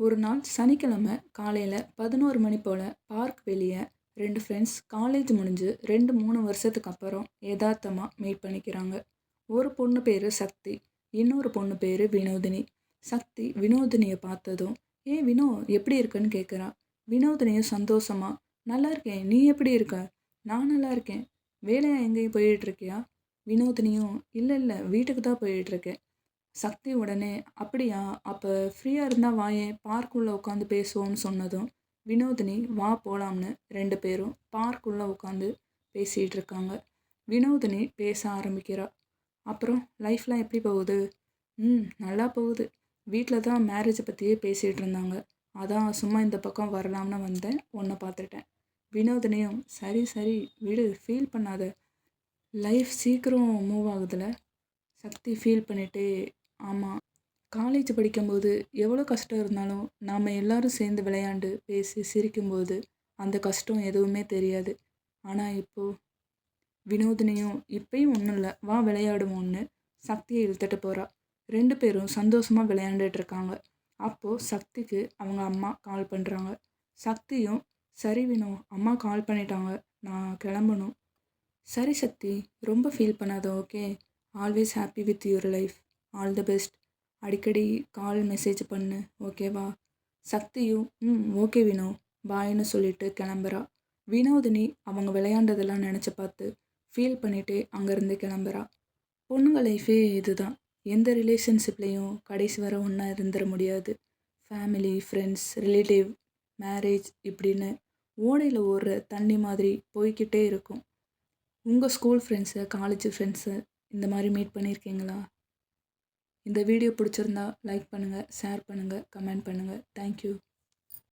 ஒரு நாள் சனிக்கிழமை காலையில் 11 மணி போல் பார்க் வெளியே 2 ஃப்ரெண்ட்ஸ் காலேஜ் முடிஞ்சு 2-3 வருஷத்துக்கு அப்புறம் யதார்த்தமாக மீட் பண்ணிக்கிறாங்க. ஒரு பொண்ணு பேர் சக்தி, இன்னொரு பொண்ணு பேர் வினோதினி. சக்தி வினோதினியை பார்த்ததும், வினோ எப்படி இருக்குன்னு கேட்குறா. வினோதினியும் சந்தோஷமா, நல்லா இருக்கேன், நீ எப்படி இருக்க? நான் நல்லா இருக்கேன். வேலையா எங்கேயும் போயிட்டுருக்கியா? வினோதினியும், இல்லை இல்லை, வீட்டுக்கு தான் போயிட்டுருக்கேன். சக்தி உடனே, அப்படியா, அப்போ ஃப்ரீயாக இருந்தால் வாயேன், பார்க்குள்ளே உட்காந்து பேசுவோம்னு சொன்னதும், வினோதினி வா போகலாம்னு 2 பேரும் பார்க்குள்ளே உட்காந்து பேசிகிட்டு இருக்காங்க. வினோதினி பேச ஆரம்பிக்கிறா. அப்புறம் லைஃப்லாம் எப்படி போகுது? நல்லா போகுது. வீட்டில் தான் மேரேஜை பற்றியே பேசிகிட்டு இருந்தாங்க. அதான் சும்மா இந்த பக்கம் வரலாம்னு வந்தேன், உன்னை பார்த்துட்டேன். வினோதினியும், சரி சரி விடு, ஃபீல் பண்ணாத, லைஃப் சீக்கிரம் மூவ் ஆகுதுல. சக்தி ஃபீல் பண்ணிகிட்டே, ஆமாம், காலேஜ் படிக்கும்போது எவ்வளோ கஷ்டம் இருந்தாலும் நாம் எல்லாரும் சேர்ந்து விளையாண்டு பேசி சிரிக்கும்போது அந்த கஷ்டம் எதுவுமே தெரியாது. ஆனால் இப்போது வினோதினியும், இப்பயும் ஒன்றும் இல்லை, வா விளையாடுவோன்னு சக்தியை இழுத்துட்டு போகிறா. 2 பேரும் சந்தோஷமாக விளையாண்டுட்டு இருக்காங்க. அப்போது சக்திக்கு அவங்க அம்மா கால் பண்ணுறாங்க. சக்தியும், சரி வினோ, அம்மா கால் பண்ணிட்டாங்க, நான் கிளம்பணும். சரி சக்தி, ரொம்ப ஃபீல் பண்ணாத, okay? Always happy with your life. All the best. அடிக்கடி கால் மெசேஜ் பண்ணு, ஓகேவா? சக்தியும், ஓகே வினோ, பாய்னு சொல்லிட்டு கிளம்புறா. வினோதினி அவங்க விளையாண்டதெல்லாம் நினச்சி பார்த்து ஃபீல் பண்ணிகிட்டே அங்கேருந்து கிளம்புறா. பொண்ணுங்க லைஃபே இதுதான். எந்த ரிலேஷன்ஷிப்லேயும் கடைசி வர ஒன்றா இருந்துட முடியாது. ஃபேமிலி, ஃப்ரெண்ட்ஸ், ரிலேட்டிவ், மேரேஜ் இப்படின்னு ஓடையில் ஓடுற தண்ணி மாதிரி போய்கிட்டே இருக்கும். உங்கள் ஸ்கூல் ஃப்ரெண்ட்ஸு, காலேஜ் ஃப்ரெண்ட்ஸு இந்த மாதிரி மீட் பண்ணியிருக்கீங்களா? இந்த வீடியோ பிடிச்சிருந்தா லைக் பண்ணுங்கள், ஷேர் பண்ணுங்கள், கமெண்ட் பண்ணுங்கள். தேங்க்யூ.